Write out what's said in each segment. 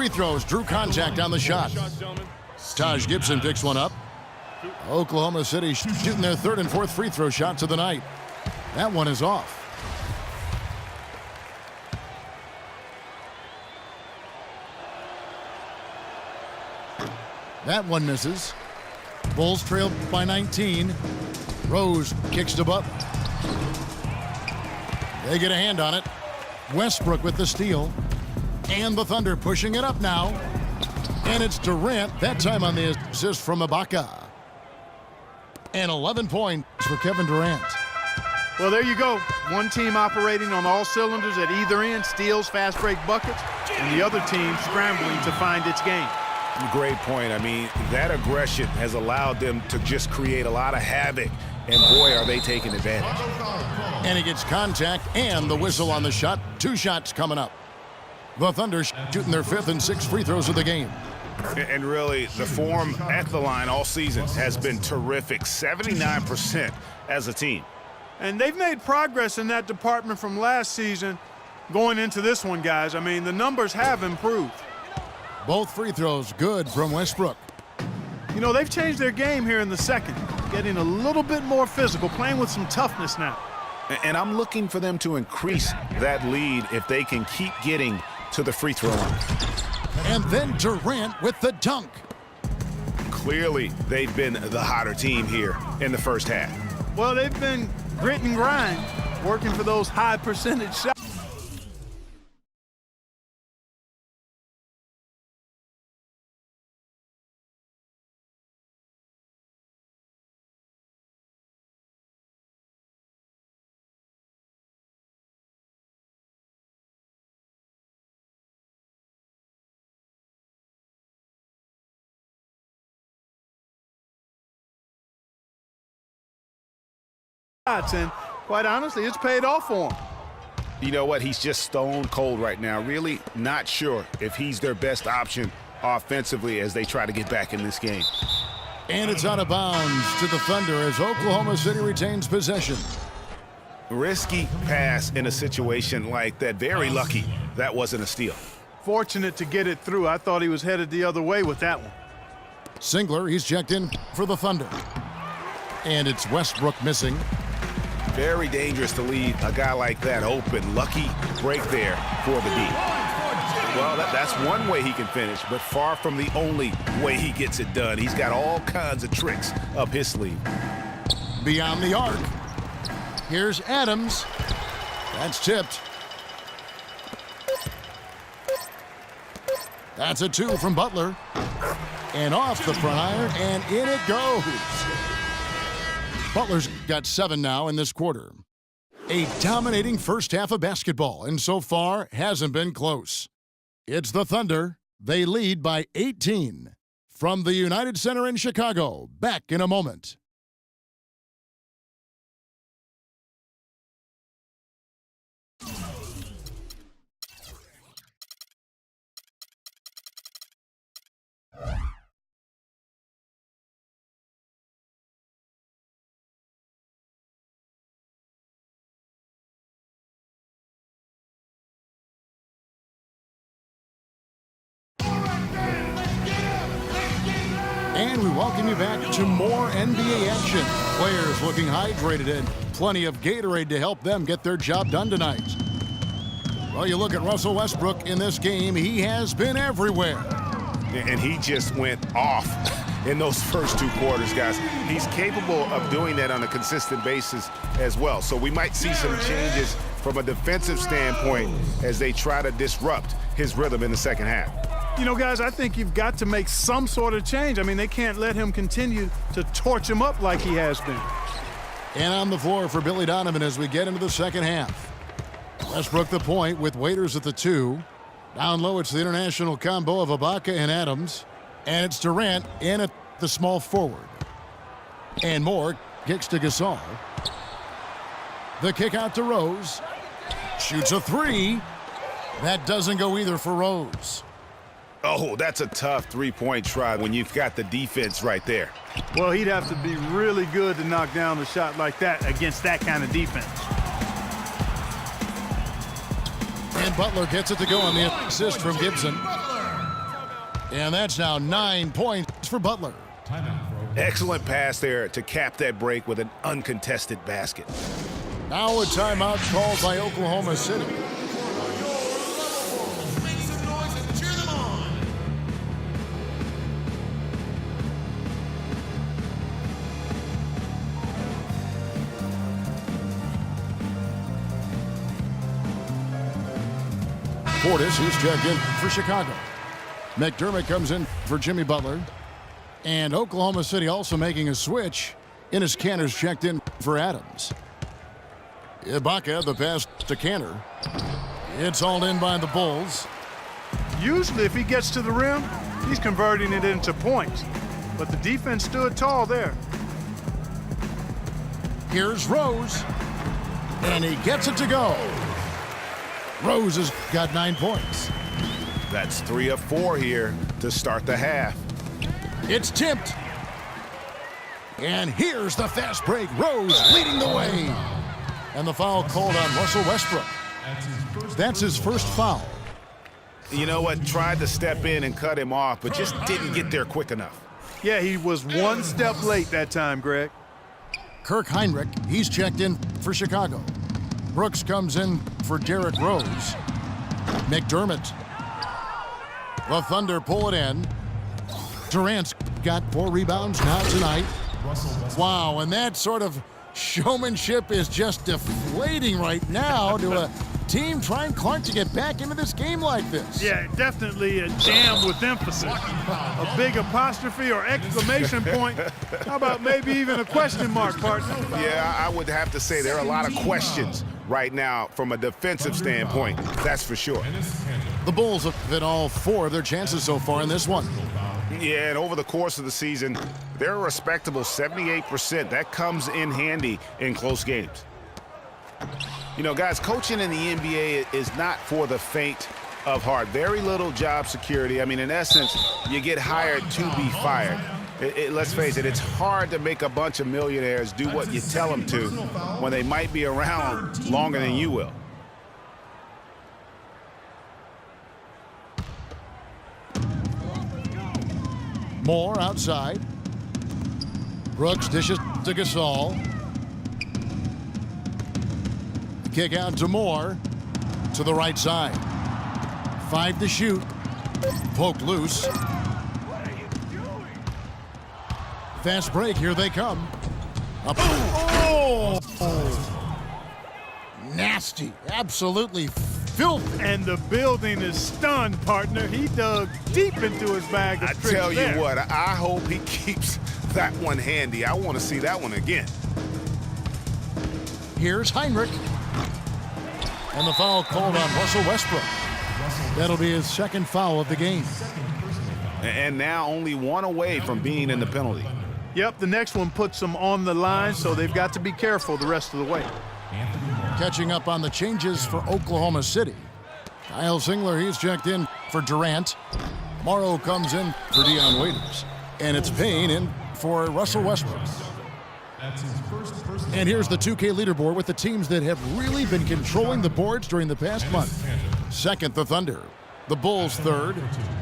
free throws drew contact on the shot. Taj Gibson picks one up. Oklahoma City shooting their third and fourth free throw shots of the night. That one is off. That one misses. Bulls trail by 19. Rose kicks to Butler. They get a hand on it. Westbrook with the steal. And the Thunder pushing it up now. And it's Durant, that time on the assist from Ibaka. And 11 points for Kevin Durant. Well, there you go. One team operating on all cylinders at either end, steals, fast break buckets, and the other team scrambling to find its game. Great point. I mean, that aggression has allowed them to just create a lot of havoc, and boy, are they taking advantage. And he gets contact and the whistle on the shot. 2 shots coming up. The Thunder shooting their 5th and 6th free throws of the game. And really, the form at the line all season has been terrific, 79% as a team. And they've made progress in that department from last season going into this one, guys. I mean, the numbers have improved. Both free throws good from Westbrook. You know, they've changed their game here in the second, getting a little bit more physical, playing with some toughness now. And I'm looking for them to increase that lead if they can keep getting to the free throw line. And then Durant with the dunk. Clearly, they've been the hotter team here in the first half. Well, they've been grit and grind, working for those high percentage shots. And quite honestly, it's paid off for him. You know what? He's just stone cold right now. Really not sure if he's their best option offensively as they try to get back in this game. And it's out of bounds to the Thunder as Oklahoma City retains possession. Risky pass in a situation like that. Very lucky that wasn't a steal. Fortunate to get it through. I thought he was headed the other way with that one. Singler, he's checked in for the Thunder. And it's Westbrook missing. Very dangerous to leave a guy like that open. Lucky break there for the D. Well, that's one way he can finish, but far from the only way he gets it done. He's got all kinds of tricks up his sleeve. Beyond the arc. Here's Adams. That's tipped. That's a 2 from Butler. And off the front iron, and in it goes. Butler's got 7 now in this quarter. A dominating first half of basketball, and so far hasn't been close. It's the Thunder. They lead by 18. From the United Center in Chicago, back in a moment. And we welcome you back to more NBA action. Players looking hydrated and plenty of Gatorade to help them get their job done tonight. Well, you look at Russell Westbrook in this game, he has been everywhere. And he just went off in those first 2 quarters, guys. He's capable of doing that on a consistent basis as well. So we might see some changes from a defensive standpoint as they try to disrupt his rhythm in the second half. You know, guys, I think you've got to make some sort of change. I mean, they can't let him continue to torch him up like he has been. And on the floor for Billy Donovan as we get into the second half. Westbrook the point with Waiters at the 2. Down low, it's the international combo of Ibaka and Adams. And it's Durant in at the small forward. And Moore kicks to Gasol. The kick out to Rose. Shoots a 3. That doesn't go either for Rose. Oh, that's a tough three-point try when you've got the defense right there. Well, he'd have to be really good to knock down a shot like that against that kind of defense. And Butler gets it to go on the assist from Gibson. And that's now 9 points for Butler. Excellent pass there to cap that break with an uncontested basket. Now a timeout called by Oklahoma City. Portis, who's checked in for Chicago. McDermott comes in for Jimmy Butler. And Oklahoma City also making a switch. Enes Kanter's checked in for Adams. Ibaka, the pass to Kanter. It's hauled in by the Bulls. Usually if he gets to the rim, he's converting it into points. But the defense stood tall there. Here's Rose. And he gets it to go. Rose has got 9 points. That's 3 of 4 here to start the half. It's tipped. And here's the fast break. Rose leading the way. And the foul called on Russell Westbrook. That's his first foul. You know what? Tried to step in and cut him off, but just didn't get there quick enough. Yeah, he was one step late that time, Greg. Kirk Heinrich, he's checked in for Chicago. Brooks comes in for Derrick Rose. McDermott. The Thunder pull it in. Durant's got 4 rebounds now tonight. Wow, and that sort of showmanship is just deflating right now to a team trying Clark to get back into this game like this. Yeah, definitely a jam with emphasis. A big apostrophe or exclamation point. How about maybe even a question mark, partner? Yeah, I would have to say there are a lot of questions right now from a defensive standpoint. That's for sure. The Bulls have hit all 4 of their chances so far in this one. Yeah, and over the course of the season, they're a respectable 78%. That comes in handy in close games. You know, guys, coaching in the NBA is not for the faint of heart. Very little job security. I mean, in essence, you get hired to be fired. Let's face it, it's hard to make a bunch of millionaires do what you tell them to when they might be around longer than you will. Moore outside. Brooks dishes to Gasol. Kick out to Moore. To the right side. 5 to shoot. Poked loose. Fast break. Here they come. Up. Oh! Nasty. Absolutely filthy. And the building is stunned, partner. He dug deep into his bag of I tricks tell you there. what, I hope he keeps that one handy. I want to see that one again. Here's Heinrich. And the foul called on Russell Westbrook. That'll be his second foul of the game. And now only 1 away from being in the penalty. Yep, the next one puts them on the line, so they've got to be careful the rest of the way. Catching up on the changes for Oklahoma City. Kyle Singler, he's checked in for Durant. Morrow comes in for Dion Waiters. And it's Payne in for Russell Westbrook. And here's the 2K leaderboard with the teams that have really been controlling the boards during the past month. Second, the Thunder. The Bulls third.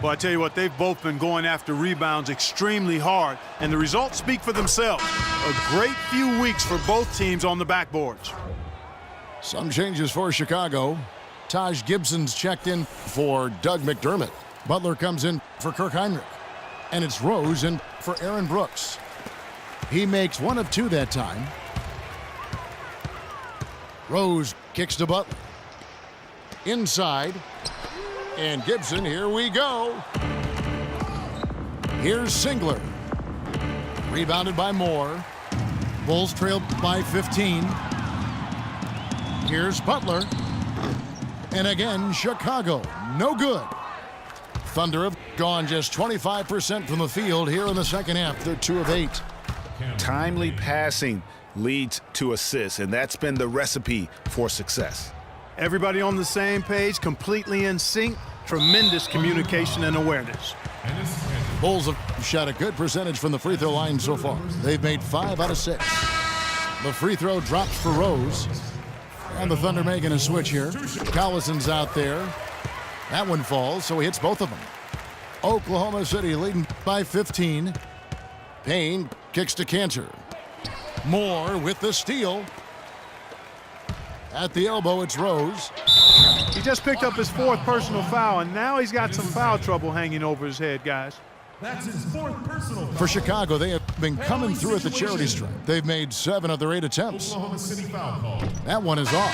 Well, I tell you what, they've both been going after rebounds extremely hard, and the results speak for themselves. A great few weeks for both teams on the backboards. Some changes for Chicago. Taj Gibson's checked in for Doug McDermott. Butler comes in for Kirk Heinrich. And it's Rose in for Aaron Brooks. He makes 1 of 2 that time. Rose kicks to Butler. Inside. And Gibson, here we go. Here's Singler. Rebounded by Moore. Bulls trailed by 15. Here's Butler. And again, Chicago. No good. Thunder have gone just 25% from the field here in the second half. They're 2 of 8. Timely passing leads to assists, and that's been the recipe for success. Everybody on the same page, completely in sync. Tremendous communication and awareness. Bulls have shot a good percentage from the free throw line so far. They've made 5 out of 6. The free throw drops for Rose. And the Thunder making a switch here. Collison's out there. That one falls, so he hits both of them. Oklahoma City leading by 15. Payne kicks to Cantor. Moore with the steal. At the elbow, it's Rose. He just picked up his 4th personal foul, and now he's got some foul trouble hanging over his head, guys. That's his 4th personal foul. For Chicago, they have been coming through at the charity stripe. They've made 7 of their 8 attempts. Oklahoma City foul call. That one is off.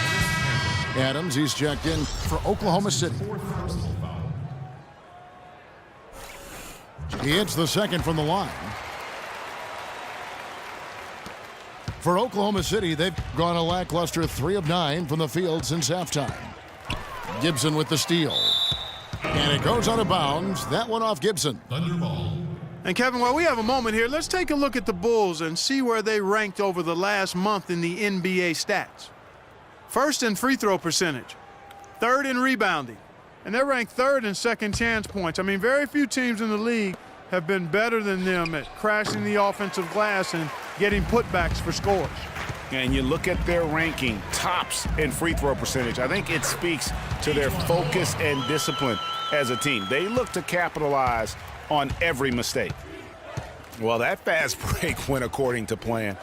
Adams, he's checked in for Oklahoma City. 4th personal foul. He hits the second from the line. For Oklahoma City, they've gone a lackluster 3 of 9 from the field since halftime. Gibson with the steal. And it goes out of bounds. That one off Gibson. Thunderball. And Kevin, while we have a moment here, let's take a look at the Bulls and see where they ranked over the last month in the NBA stats. First in free throw percentage, 3rd in rebounding, and they're ranked 3rd in second chance points. I mean, very few teams in the league have been better than them at crashing the offensive glass and getting putbacks for scores. And you look at their ranking, tops in free throw percentage. I think it speaks to their focus and discipline as a team. They look to capitalize on every mistake. Well, that fast break went according to plan.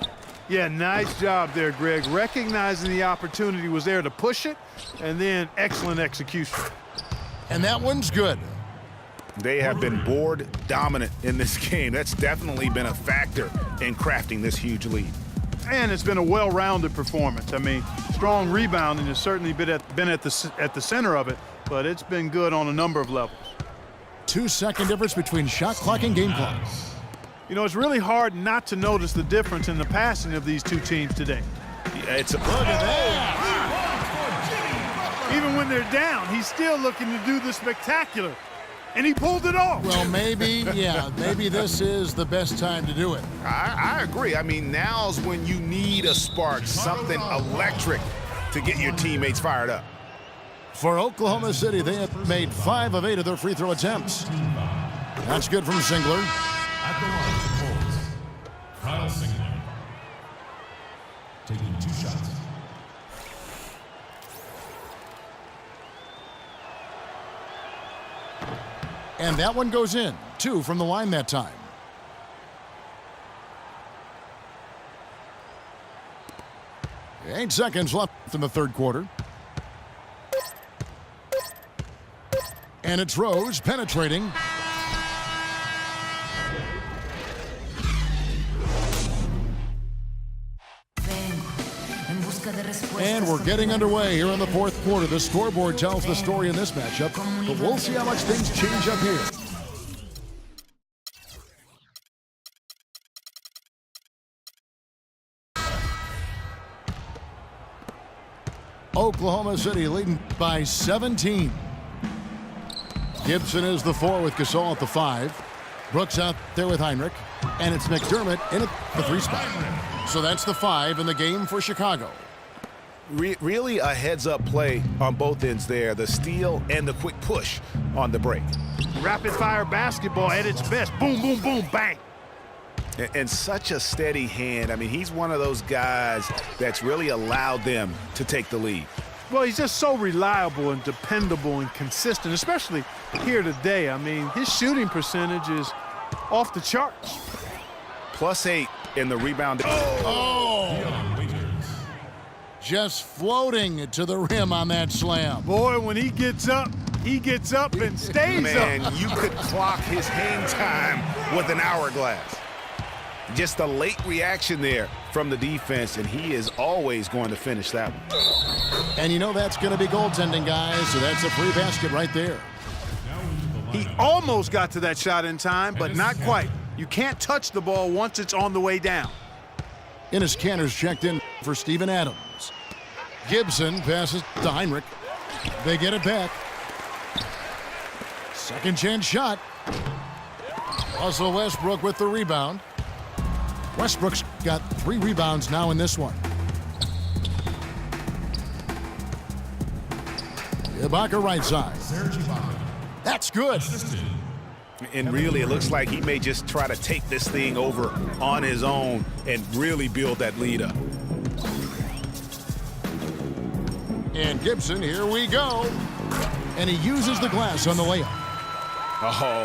Yeah, nice job there, Greg. Recognizing the opportunity was there to push it, and then excellent execution. And that one's good. They have been board dominant in this game. That's definitely been a factor in crafting this huge lead. And it's been a well-rounded performance. I mean, strong rebounding has certainly been at the center of it, but it's been good on a number of levels. 2-second difference between shot clock and game clock. You know, it's really hard not to notice the difference in the passing of these two teams today. Yeah, it's a Look at that. Even when they're down, he's still looking to do the spectacular. And he pulled it off. Well, maybe this is the best time to do it. I agree. I mean, now's when you need a spark, something electric to get your teammates fired up. For Oklahoma City, they have made 5 of 8 of their free throw attempts. That's good from Singler. At the line for the Bulls, Kyle Singler. Taking 2 shots. And that one goes in. 2 from the line that time. Eight seconds left in the third quarter. And it's Rose penetrating. And we're getting underway here in the fourth quarter. The scoreboard tells the story in this matchup, but we'll see how much things change up here. Oklahoma City leading by 17. Gibson is the 4 with Gasol at the 5. Brooks out there with Heinrich. And it's McDermott in at the 3 spot. So that's the 5 in the game for Chicago. Really a heads-up play on both ends there. The steal and the quick push on the break. Rapid-fire basketball at its best. Boom, boom, boom, bang. And such a steady hand. I mean, he's one of those guys that's really allowed them to take the lead. Well, he's just so reliable and dependable and consistent, especially here today. I mean, his shooting percentage is off the charts. +8 in the rebound. Just floating to the rim on that slam. Boy, when he gets up and stays Man, up. you could clock his hang time with an hourglass. Just a late reaction there from the defense, and he is always going to finish that one. And you know that's going to be goaltending, guys, so that's a free basket right there. He almost got to that shot in time, but not quite. You can't touch the ball once it's on the way down. Enes Kanter's checked in for Steven Adams. Gibson passes to Heinrich. They get it back. Second chance shot. Russell Westbrook with the rebound. Westbrook's got 3 rebounds now in this one. Ibaka right side. Serge Ibaka. That's good. And really, it looks like he may just try to take this thing over on his own and really build that lead up. And Gibson, here we go. And he uses the glass on the layup. Oh.